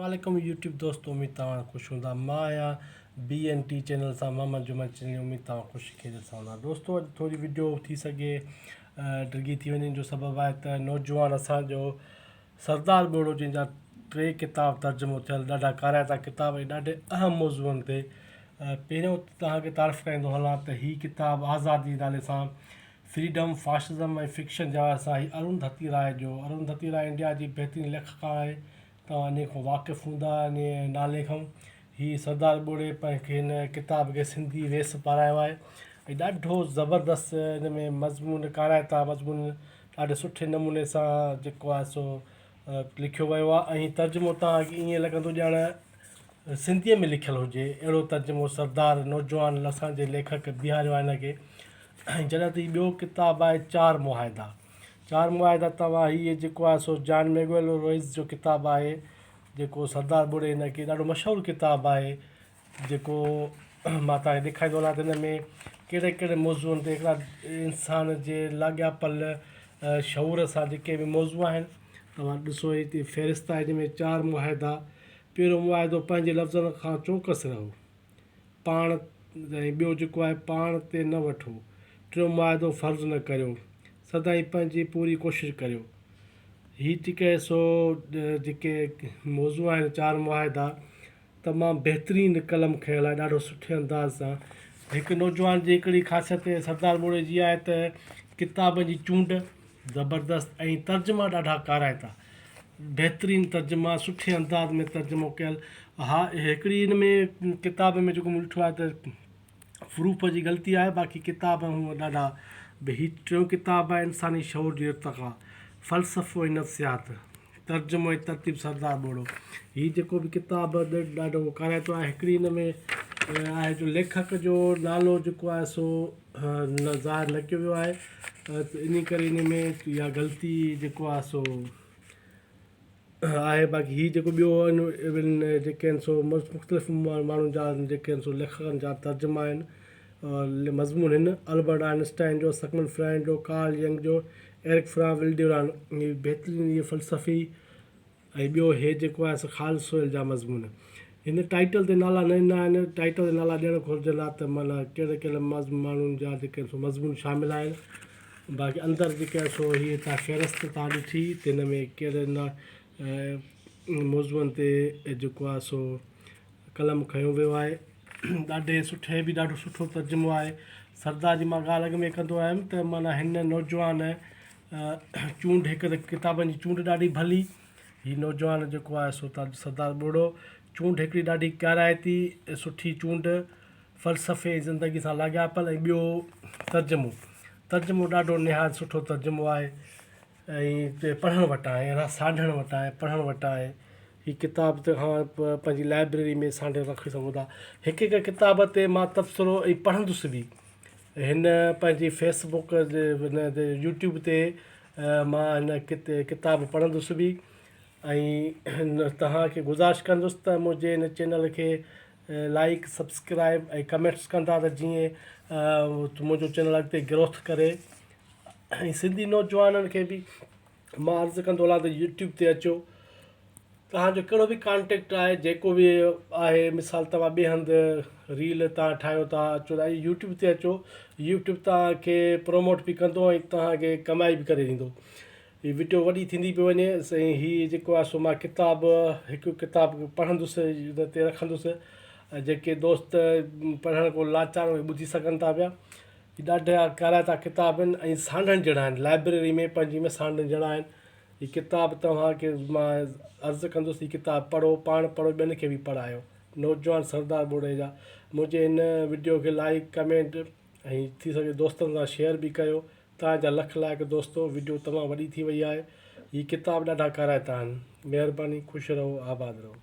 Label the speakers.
Speaker 1: वालेकुम यूट्यूब दोस्तों, उम्मीद तव्हां ख़ुशि हूंदा। मां आहियां BNT चैनल सां मोहम्मद जुमन चैनल। उम्मीद तव्हां ख़ुशि खे ॾिसां हूंदा। दोस्तों अॼु थोरी वीडियो थी सघे डिघी थी वञे जो सबबु आहे त नौजवान असांजो सरदार ॿोड़ो जंहिंजा 3 किताब तर्जुमो थियल, ॾाढा काराइता किताब ऐं ॾाढे अहम मौज़ूअनि ते। पहिरियों तव्हांखे तारीफ़ कराईंदो हलां त हीअ किताबु आज़ादी नाले सां फ्रीडम, फाशिज़म ऐं फिक्शन जा असां ही अरुंधति राय इंडिया जी बहितरीनु लेखक आहे। तव्हां इन खां वाक़ुफ़ु हूंदा इन नाले खां। हीअ सरदार ॿोड़े पंहिंखे हिन किताब खे सिंधी वेस पारायो आहे ऐं ॾाढो ज़बरदस्त हिन में मज़मून, काराइता मज़मून ॾाढे सुठे नमूने सां जेको आहे सो लिखियो वियो आहे। ऐं तर्जुमो तव्हांखे ईअं लॻंदो ॼाण सिंधीअ में लिखियलु हुजे, अहिड़ो तर्जुमो सरदार नौजवान असांजे लेखक बीहारियो आहे हिन खे। ऐं जॾहिं त ॿियो किताबु आहे 4 मुआहिदा। तव्हां हीअ जेको आहे सो जॉन मैगुएल रॉइस जो किताबु आहे, जेको सरदार ॿोड़े हिन खे ॾाढो मशहूरु किताबु आहे, जेको मां तव्हांखे ॾेखारींदो हलां त हिन में कहिड़े कहिड़े मौज़ूअनि ते हिकिड़ा इंसान जे लाॻापियल शऊर सां जेके बि मौज़ू आहिनि, तव्हां ॾिसो हिते फ़हिरिस्त आहे। हिन में 4 मुआहिदा। पहिरियों मुआहिदो पंहिंजे लफ़्ज़नि खां चौकसि रहो, पाण ऐं ॿियो जेको आहे पाण ते न वठो। टियों मुआहिदो फ़र्ज़ु न करियो, सदाईं पंहिंजी पूरी कोशिशि करियो। हीअ जेके सो जेके मौज़ू आहिनि 4 मुआहिदा, तमामु बहितरीनु कलम खयल आहे, ॾाढो सुठे अंदाज़ सां। हिकु नौजवान जी हिकिड़ी ख़ासियत सरदार ॿोड़े जी आहे त किताब जी चूंड ज़बरदस्त ऐं तर्जुमा ॾाढा काराइता, बहितरीनु तर्जुमा, सुठे अंदाज़ में तर्जुमो कयल। हा, हिकिड़ी हिन में किताब में जेको मूं ॾिठो आहे त फ़ुरूफ़ जी ग़लती आहे, बाक़ी किताब हूअं ॾाढा। हीअ टियों किताबु आहे इंसानी शऊर जी इर्तिक़ा, फ़लसफ़ो ऐं नफ़्सियात, तर्जुमो ऐं तरतीब सरदार ॿोड़ो। हीअ जेको बि किताबु ॾाढो काराइतो आहे। हिकिड़ी हिन में आहे जो लेखक जो नालो जेको आहे सो न ज़ाहिर न कयो वियो आहे, त इन करे इन में इहा ग़लती जेको आहे सो आहे। बाक़ी हीअ जेको ॿियो आहिनि जेके आहिनि सो मुख़्तलिफ़ माण्हुनि जा जेके आहिनि सो लेखकनि जा तर्जुमा आहिनि। मज़मून हिन अल्बर्ट आइंस्टाइन जो, सिगमंड फ्राइड जो, कार्ल यंग जो, एरिक फ्रां विल्डरान, इहे बहितरीनु इहे फ़लसफ़ी। ऐं ॿियो हे जेको आहे सो ख़ालसोइल जा मज़मून। हिन टाइटल ते नाला न ॾिना आहिनि, टाइटल ते नाला ॾियणु घुरिजंदा त माना कहिड़े कहिड़े माण्हुनि जा जेके सो मज़मून शामिलु आहिनि। बाक़ी अंदरि जेके आहे सो हीअ तव्हां फ़हिरिस्त तव्हां ॾिठी त हिन में कहिड़े न मौज़ूअनि ते जेको आहे सो कलम खयो वियो आहे। ॾाढे सुठे बि ॾाढो सुठो तर्जुमो आहे। सरदार जी मां ॻाल्हि अॻ में कंदो आयुमि त माना हिन नौजवान चूंड, हिकु त किताबनि जी चूंड ॾाढी भली। हीअ नौजवान जेको आहे सो सरदार ॿोड़ो, चूंड हिकिड़ी ॾाढी काराइती सुठी चूंड, फ़लसफ़े ज़िंदगी सां लाॻापियल। ऐं ॿियो तर्जुमो ॾाढो निहायत सुठो तर्जुमो आहे ऐं पढ़ण वटि आहे, साढण वटि आहे, पढ़ण वटि आहे। हीअ किताब तव्हां पंहिंजी लाइब्रेरी में सांढे रखी सघो था। हिकु हिकु किताब ते मां तबसरो ऐं पढ़ंदुसि बि। हिन पंहिंजी फेसबुक जे हिन ते यूट्यूब ते मां हिन किताब पढ़ंदुसि बि। ऐं तव्हांखे गुज़ारिश कंदुसि त मुंहिंजे हिन चैनल खे लाइक, सब्सक्राइब ऐं कमेंट्स कंदा त जीअं मुंहिंजो चैनल अॻिते ग्रोथ करे। ऐं सिंधी नौजवाननि खे बि मां अर्ज़ु कंदो हलां त यूट्यूब ते अचो। तव्हांजो कहिड़ो बि कॉन्टेक्ट आहे, जेको बि आहे, मिसाल तव्हां ॿिए हंधि रील तव्हां ठाहियो था, अचो था यूट्यूब ते अचो। यूट्यूब तव्हांखे प्रोमोट बि कंदो ऐं तव्हांखे कमाई बि करे ॾींदो। हीअ वीडियो वॾी थींदी पई वञे। ऐं हीअ जेको आहे सो मां हिकु किताबु पढ़ंदुसि, हिन ते रखंदुसि। जेके दोस्त पढ़ण को लाचार उहे ॿुधी सघनि था पिया। हीअ ॾाढा काराइता किताब आहिनि ऐं सांढण जहिड़ा आहिनि, लाइब्रेरी में पंहिंजी में सांढण जहिड़ा आहिनि। हीअ किताबु तव्हांखे मां अर्ज़ु कंदुसि, हीअ किताबु पढ़ो, पाण पढ़ो, ॿियनि खे बि पढ़ायो। नौजवान सरदार ॿोड़े जा। मुंहिंजे हिन वीडियो खे लाइक, कमेंट ऐं थी सघे दोस्तनि सां शेयर बि कयो। तव्हांजा लख लाइक दोस्तो। वीडियो तमामु वॾी थी वई आहे। हीअ किताब ॾाढा काराइता आहिनि। महिरबानी, ख़ुशि रहो, आबाद रहो।